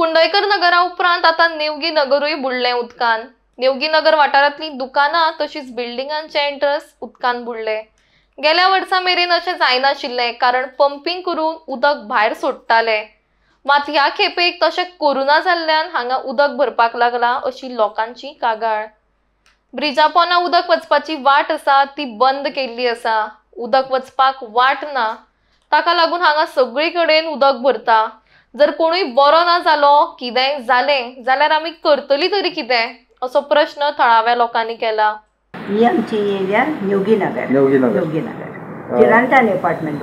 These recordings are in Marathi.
कुंडयकर नगरा उपरांत आता नेवगी नगरूय बुडलें उदकान। नेवगी नगर वाठारांतली दुकानां तशीच बिल्डिंगांचे एंट्रन्स उदकान बुडले। गेल्या वर्सा मेरेन अशें जायनाशिल्लें, कारण पंपिंग करून उदक भायर सोडटाले। मात ह्या खेपेक तशें करूना जाल्ल्यान हांगा उदक भरपाक लागला अशी लोकांची कागाळ। ब्रिजा पोंदा उदक वचपाची वाट आसा ती बंद केल्ली आसा। उदक वचपाक वाट ना, ताका लागून हांगा सगळी कडेन उदक भरता। जर कोणूय बरो ना जालो, कितेंय जालें जाल्यार आमी करतली तरी कितें असो प्रश्न थळाव्या लोकांनी केला। ही आमची एरिया नेवगी नगर चिरांतान अपार्टमेंट।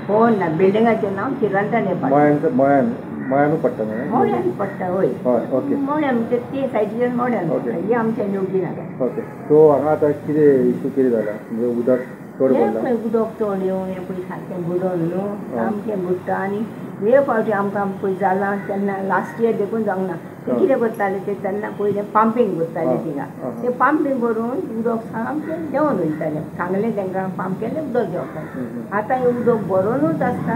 हो ना, बिल्डिंगाचें नांव चिरांतान अपार्टमेंट। मळ्यानू पडटा मळ्यान पडटा, हय ओके। मळ्यान म्हणजे ते सायडीच्यान मळ्यान पडटा। ही आमच्या नेवगी नगर। ओके, सो हांगा आतां कितें इशू कितें जाला? म्हणजे उदक चड भरला? उदक चड येवन हे पळय सारकें बुडोन न्हू, सामकें बुडटा। आनी हे फावटी आमकां पळय जालां तेन्ना लास्ट इयर देखून जावंक ना। ते कितें करताले ते तेन्ना पयलें पंपींग करताले थिंगा। ते पंपींग करून उदक सामकें देंवन वयतालें। सांगलें तांकां पंप केलें उदक देंवतालें। आतां हें उदक भरोनूच आसता,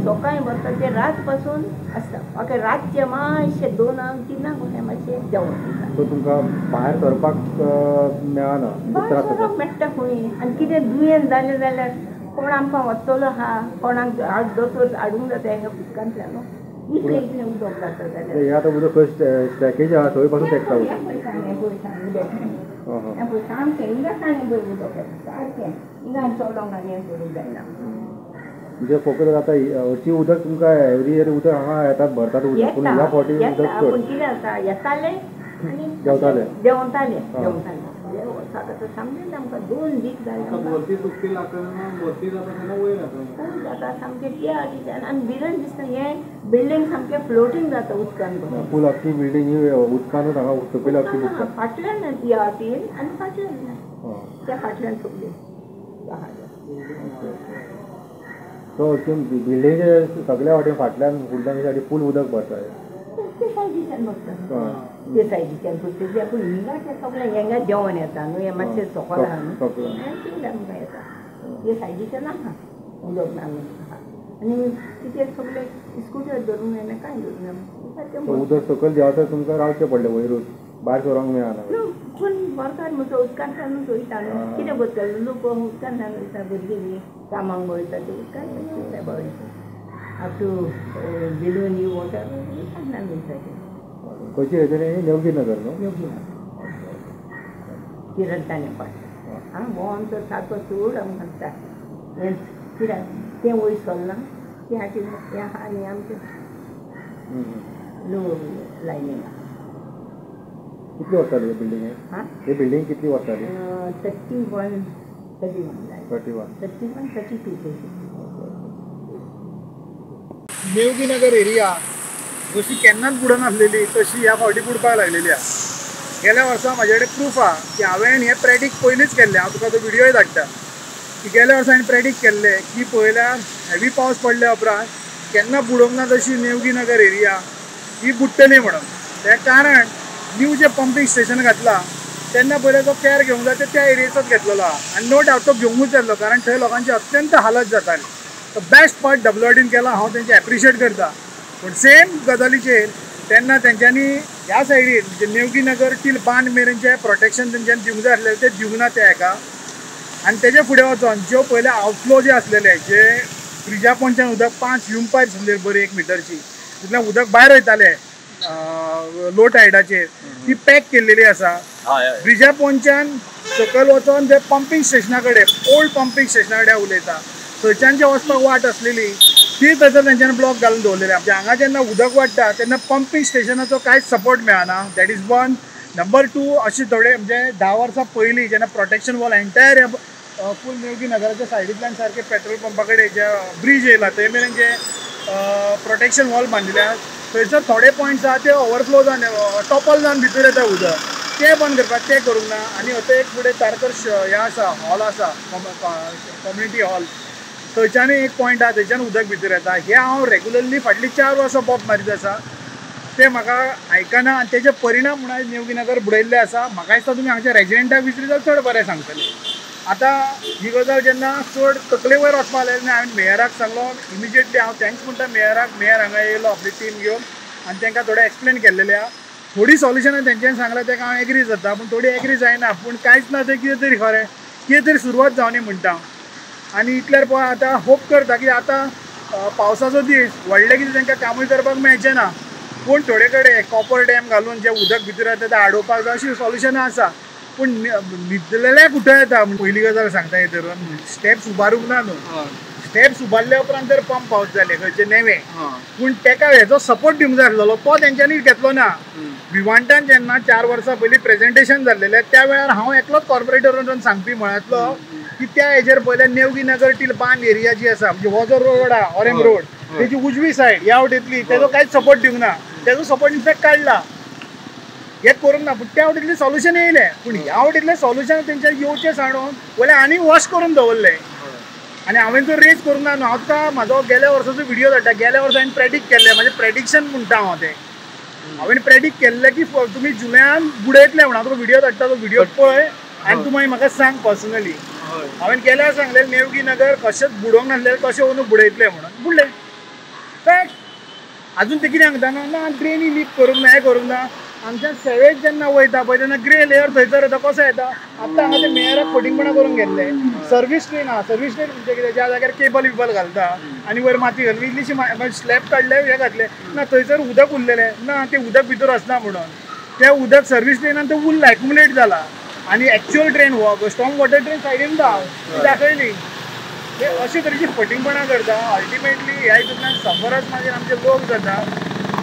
सकाळीं भरता ते रात पासून आसता। ओके, रातचें मातशें 2-3 म्हटल्यार मातशें देंवन वयता। सो तुमकां भायर सरपाक मेळना? भायर सरप मेळटा खंय? आनी कितें दुयेंत जालें जाल्यार कोण आमकां व्हरतलो आहा? कोणाक दोतोर हाडूंक जाता हें उदकांतल्यान न्हू। इतलें उदक जाता जाल्यार हें आतां उदक खंय स्टॅकेज आहा थंय पासून तेंकता उदक? सामकें इंगासांनी पळय उदक येता सारकें। हिंगा चलोंक आनी हें करूंक जायना। म्हणजे फकत आतां हरशीं उदक तुमकां एवरी इयर उदक हांगा येतात भरतात उदक, पूण ह्या फावटी उदक चड? पूण कितें जाता, येतालें आनी देंवतालें। सामकें आमकां 2 दीस जाले जाता सामकें त्या वाटेच्यान। आनी भिरांत दिसता, हें बिल्डींग सामकें फ्लोटींग जाता उदकान। फूल आख्खी बिल्डींग ही उदकानूच हांगा सकयल आख्खी बुडटा। फाटल्यान ह्या वाटेन आनी फाटल्यान त्या फाटल्यान सगळी। सो बिल्डींगे सगळ्या वाटेन फाटल्यान फुडल्यान सायडीन फूल उदक भरता? ते सायडीच्यान भरता, ते सायडीच्यान भरता। पूण हिंगाचें सगळें हेंगा देंवन येता न्हू, हें मातशें सकयल आहा न्हू, आमकां येता। हे सायडीच्यान आहा उदक ना आनी कितें सगळें स्कुटर धरून येना, कांय धरून उदक सकयल देंवता तुमकां रावचें पडलें वयरूच, भायर सरोंक मेळना? पूण बरकार म्हजो उदकांतल्यानूच वयता न्हू, कितें करतलो लोक उदकांतल्यान वयता, भुरगीं बी कामांक वयता ते उदकांतल्यान वयता। Up to below new water उदकांतल्यान वयता ते। खंयची हेजेर? नेवगी नगर न्हू? नेवगी नगर चिरांतान अपार्टमेंट। हांगा आमचो सारको चड आमकां दिसता हें कित्याक तें वयर सरलां ते हाटी हें आहा आनी आमचें लो लायनींग आहा। कितली वरताली हे बिल्डींग? हे बिल्डींग कितली वरताली? 32 नेवगी नगर एरिया जशी केन्नाच बुडनासलेली तशी ह्या फावटी बुडपाक लागलेली आहा। गेल्या वर्सा म्हाजे कडेन प्रूफ आहा की हांवें हें प्रेडिक्ट पयलींच केल्लें। हांव तुका तो विडियोय धाडटा की गेल्या वर्सा हांवें प्रेडिक्ट केल्लें की पळयल्यार हेवी पावस पडल्या उपरांत केन्ना बुडोवंक ना तशी नेवगी नगर एरिया ही बुडटली म्हणून। तें कारण न्यू जें पंपींग स्टेशन घातलां तेन्ना पयलीं तो कॅर घेवंक जाय त्या एरियेचोच घेतलेलो आहा। आनी नो डावट तो घेवंकूच येतलो, कारण थंय लोकांची अत्यंत हालत जाताली। तो बेस्ट पार्ट WRDन केला, हांव तेंचे एप्रिशिएट करता। पूण सेम गजालीचेर तेन्ना तेंच्यांनी ह्या सायडीन म्हणजे नेवगी नगर टील बांद मेरेनचें प्रोटेक्शन तेंच्यांनी दिवंक जाय आसलेलें तें दिवंक ना त्या हेका। आनी तेजे फुडें वचोन ज्यो पयले आवटफ्लो जे आसलेले, जे ब्रिजा पोंदच्यान उदक 5 ह्यूम पायप्स आसलेली बरी 1 मिटरची, तितल्यान उदक भायर वयतालें लो टायडाचेर, ती पॅक केल्लेली आसा। ब्रिजा पोंदच्यान सकयल वचोन ते पंपींग स्टेशना कडेन ओल्ड पंपींग स्टेशना कडेन उलयता, थंयच्यान जे वचपाक वाट आसलेली ती थंयसर तेंच्यांनी ब्लॉक घालून दवरलेली। म्हणजे हांगा जेन्ना उदक वाडटा तेन्ना पंपींग स्टेशनाचो कांयच सपोर्ट मेळना। That is 1। नंबर 2, अशें थोडे म्हणजे 10 वर्सां पयलीं जेन्ना प्रोटेक्शन वॉल एंटायर फूल नेवगी नगराच्या सायडींतल्यान सारकें पेट्रोल पंपा कडेन जे ब्रिज येयला थंय मेरेन जे प्रोटेक्शन वॉल बांदिल्या, थंयसर थोडे पॉयंट्स आहा ते ओवरफ्लो जावन टॉपल जावन भितर येता उदक, ते बंद करपाक ते करूंक ना। आनी हथंय एक फुडें तारकर हें आसा, हॉल आसा, कम्युनिटी हॉल, थंयच्यानूय एक पॉयंट आहा थंयच्यान उदक भितर येता। हें हांव रेगुलरली फाटलीं 4 वर्सां बोब मारीत आसा, ते म्हाका आयकना आनी तेजे परिणाम म्हूण आयज नेवगी नगर बुडयल्लें आसा। म्हाका दिसता तुमी हांगच्या रेजिडेंटाक विचारीत जाल्यार चड बरें सांगतले। आतां ही गजाल जेन्ना चड तकले वयर वचपाक लागली, हांवें मेयराक सांगलो इमिजिएटली, हांव थँक्स म्हणटा मेयराक। मेयर हांगा येयलो आपली टीम घेवन आनी तांकां थोडें एक्सप्लेन केल्लेलें आहा. थोडी सॉल्युशनां तेंच्यांनी सांगलां तेका हांव एग्री जाता, पूण थोडी एग्री जायना. पूण कांयच ना तें कितें तरी खरें, कितें तरी सुरवात जावनी म्हणटा. आनी इतल्यार पळय आतां होप करता की आतां पावसाचो दीस व्हडलें कितें तांकां कामूय करपाक मेळचें ना. पूण थोडे कडेन कॉपर डॅम घालून जें उदक भितर येता तें आडोवपाक जाय अशीं सॉल्युशनां आसा. पूण न्हिदलेले कुठे येता. पयली गजाल सांगता हे धरून स्टेप्स उबारूंक ना न्हू. स्टेप्स उबारल्या उपरांत तर पंप पावत जाले खंयचे नेवे. पूण तेका हेजो सपोर्ट दिवंक जाय आसलेलो, तो तेंच्यांनी घेतलो ना. विवांटान जेन्ना 4 वर्सां पयलीं प्रेजेंटेशन जाल्लेलें त्या वेळार हांव एकलोच कॉर्पोरेटरान सांगपी म्हळ्यातलो की त्या हेजेर पयल्या नेवगी नगर टील बांद एरिया जी आसा म्हणजे हो जो रोड आहा ऑरेंज रोड तेजी उजवी सायड ह्या वटेंतली तेजो कांयच सपोर्ट दिवंक ना. तेजो सपोर्ट इनफॅक्ट काडला, हें करूंक ना. पूण त्या वटेंतलें सॉल्युशन येयलें, पूण ह्या वटेंतलें सॉल्युशन तेंच्या येवचें सांडून वयले आनी वॉश करून दवरलें. आनी हांवें तो रेज करूंक ना न्हू. हांव तुका म्हाजो गेल्या वर्साचो व्हिडियो धाडटा. गेल्या वर्सा हांवें प्रेडिक्ट केल्लें, म्हणजे प्रेडिक्शन म्हणटा हांव तें. हांवें प्रेडिक्ट केल्लें की तुमी जुलयान बुडयतले म्हणून. हांव तुका व्हिडियो धाडटा, तो व्हिडियो पळय आनी तूं मागीर म्हाका सांग पर्सनली. हांवें गेल्यार सांगलें नेवगी नगर कशेंच बुडोवंक नासलें, कशें व्हरून बुडयतले म्हणून. बुडलें फॅक्ट. आजून ते कितें सांगता ना ड्रेनी लीक करूंक ना, हें करूंक ना. आमच्या सेवेज जेन्ना वयता पळय तेन्ना ग्रे लेयर थंयसर येता. कसो येता आतां हांगा ते मेयराक फटींगपणां करून गेल्ले. सर्वीस ट्रेन आहा, सर्वीस ट्रेन म्हणजे कितें ज्या जाग्यार केबल बिबल घालता आनी वयर माती घालून इल्लीशी स्लॅब काडले हें घातलें ना, थंयसर उदक उरलेलें ना, तें उदक भितर वचना म्हणून. तें उदक सर्वीस ट्रेनान तें उरलां, एक्युमुलेट जाला. आनी एक्च्युअल ट्रेन हो स्ट्रॉंग वॉटर ट्रेन सायडीन ती दाखयली. ते अशे तरेची फटींगपणां करता. अल्टिमेटली ह्या हितूंतल्यान सफरच मागीर आमचे लोक जाता.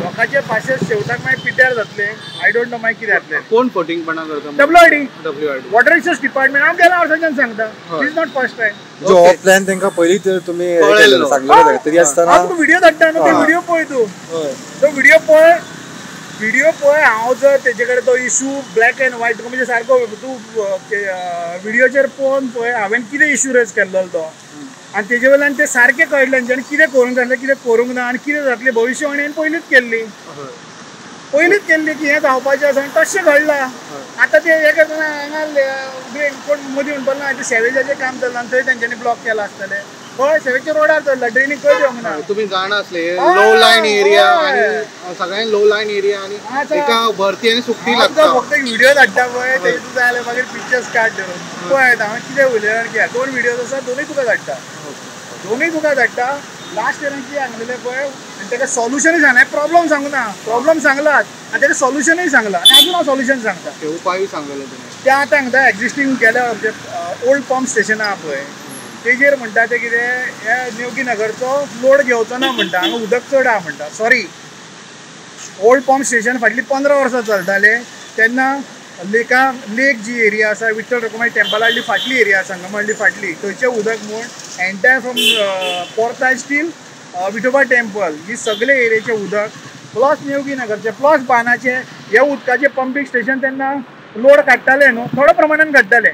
लोकांचे पाशे शेवटाक मागीर पिड्ड्यार जातले. आय डोंट नो मागीर कितें जातलें. कोण फटींगपणां करता? WID water resource department. हांव गेल्या वर्साच्यान सांगता, इज नॉट फर्स्ट टायम. जो हो प्लॅन तांकां पयलीं तर तुमी सांगलेलो तरी आसतना हांव तुका व्हिडियो धाडटा न्हू, ते व्हिडियो पळय तूं. तो व्हिडियो पळय. हांव जर तेजे कडेन तो इशू ब्लॅक एंड व्हायट तुका म्हणजे सारको तूं व्हिडियोचेर पळोवन पळय हांवें कितें इशू रेज केल्लो तो. आनी तेजे वयल्यान तें सारकें कळटलें जेणे कितें करूंक जाय आसलें, कितें करूंक ना, आनी कितें जातलें भविश्यवाणी हांवें पयलींच केल्ली की हें जावपाचें आसा आनी तशें घडलां. आतां ते एका जाणां हांगा कोण मदीं म्हणपाक ना, सेवेजाचें काम चल्लां आनी थंय तेंच्यांनी ब्लॉक केला आसतलें. हय सेवेच्या रोडार चल्ला, ड्रेनीक खंय देवंक ना. तुम्ही जाणा असले लो लायन एरिया आणि सगळ्यात लो लायन एरिया आणि एका भरती आणि सुट्टी लागता. फक्त एक व्हिडियो धाडटा पळय तेतून जाय जाल्यार मागीर पिक्चर्स काड धरून पळय. हांवें कितें उलयलें की 2 व्हिडियोज आसा, दोनूय तुका धाडटा. लास्ट इयरान कितें सांगलेलें पळय आनी तेका सॉल्युशनूय सांगलें. प्रॉब्लम सांगू ना, प्रॉब्लम सांगलात आनी तेका सॉल्युशनूय सांगलां आनी अजून हांव सॉल्युशन सांगता. ते उपायूय सांगलेले तुमी. ते आतां सांगता एक्झिस्टींग गेल्या म्हणजे ओल्ड पंप स्टेशन आहा पळय तेजेर म्हणटा ते कितें हे नेवगी नगरचो लोड घेवचो ना म्हणटा, हांगा उदक चड आहा म्हणटा. सॉरी, ओल्ड पंप स्टेशन फाटलीं 15 वर्सां चलताले तेन्ना लेक जी एरिया आसा, विठ्ठल रखुमाई टेंपलाली फाटली एरिया आसा, संगमवाडी फाटली, थंयचें उदक म्हूण entire from Portais till Vithoba temple ही सगळे एरियाचें उदक प्लस नेवगी नगरचें प्लस बानाचें हे उदकाचें पंपींग स्टेशन तेन्ना लोड काडटाले न्हू, थोड्या प्रमाणान काडटाले.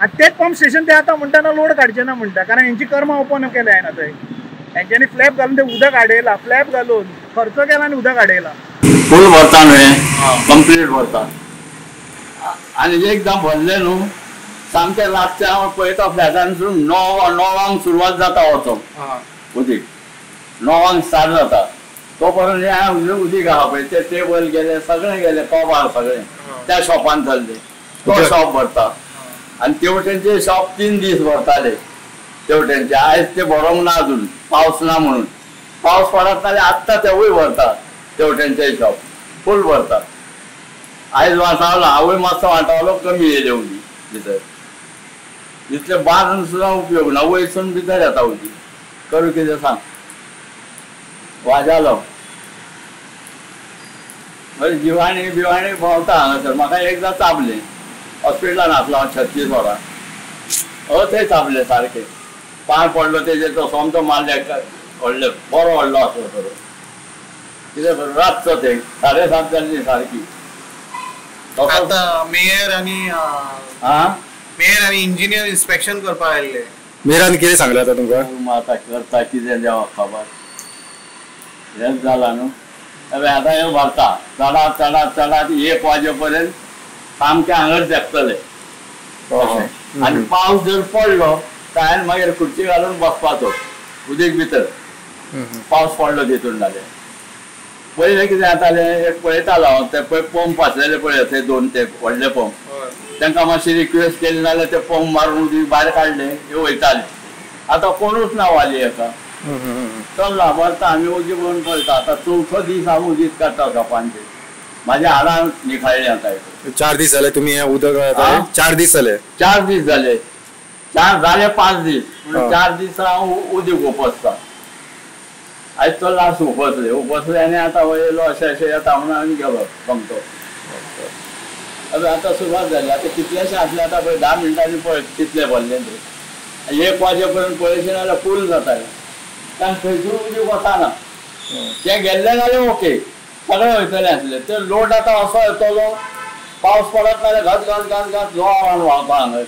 आनी तेच पंप स्टेशन ते आतां म्हणटा लोड काडचें ना म्हणटा, कारण हेंची कर्मां ओपन केले हांवें थंय. हेंच्यांनी फ्लॅप घालून ते उदक आडयलां, फ्लॅप घालून खर्च केला आनी उदक आडयलां. फूल भरता न्हय, कंप्लीट भरता. आनी एकदां भरलें न्हू सामकें लागचें हांव पळयता फ्लॅटानसून 9 सुरवात जाता वचप उदीक, 9 स्टार्ट जाता. तो पर्यंत उदीक आहा पळय ते टेबल गेले सगळें गेले, कबार सगळें त्या शॉपान चल्ले. तो शॉप भरता आनी तेवटेंचे शॉप 3 दीस भरताले तेवटेंचे. आयज ते भरोंक ना अजून, पावस ना म्हणून. पावस पडत नाल्यार आत्तां तेवूय भरता तेवटेंचे शॉप फूल भरता. आयज वाटावलो हांवूय मातसो वाटावलो, कमी येयले उदी भितर. इतले बांदून सुद्दां उपयोग ना, वयरसून भितर येता उदी. करूं कितें सांग, वाजालो जिवाणी बिवाणी भोंवता हांगासर. म्हाका एकदां चाबलें हॉस्पिटलान आसलो हांव 36 वरां, थंय चाबलें सारकें. पांय पडलो तेजेर तो सोमतो मारले व्हडले बरो व्हडलो आसलो खरो. कितें करूं रातचो ते 7:30 जाल्ली सारकी. आता मेयर आणि इंजिनियर इन्स्पेक्शन करपाक आयिल्ले. मेयरान कितें सांगलें आतां तुमकां? आतां करता कितें देवा खबर. हेंच जालां न्हू. आतां हें भरता चडात 1 वाजे पर्यंत सामकें हांगर तेंपतले. आनी पावस जर पडलो काय मागीर खुर्ची घालून बसपाचो उदीक भितर. पावस पडलो तितून जाल्यार पयलें कितें जातालें एक पळयतालो हांव ते पळय पंप आसलेले पळय थंय 2 ते व्हडले पंप तांकां मातशी रिक्वेस्ट केली नाल्यार ते पंप मारून उदीक भायर काडले हे वयताले आतां कोणूच ना वाली हेका चल्ला भरता आमी उदीक भरून पळयता आतां 4थो दीस हांव उदीक काडटा कपांचेर म्हाज्या हाडान निखाळ्ळें आतां 4 दीस जाले तुम्ही हे उदक 4 दीस जाले 4 दीस जाले 4 जाले 5 दीस 4 दीस हांव उदीक उपसता आयज तो लास्ट उपसले आनी आतां वयलो अशें येता म्हणून आमी गेलो पंपतो आतां सुरवात जाली आतां कितलेशे आसले आतां पळय 10 मिनटांनी पळय कितले भरले ते 1 वाजे पर्यंत पळयशे जाल्यार फूल जाताले कारण खंयसूर उदीक वताना ते गेल्ले जाल्यार ओके सगळे वयतले आसले ते लोड आतां असो येतलो पावस पडत नाल्यार घात जोरान व्हांवता हांगा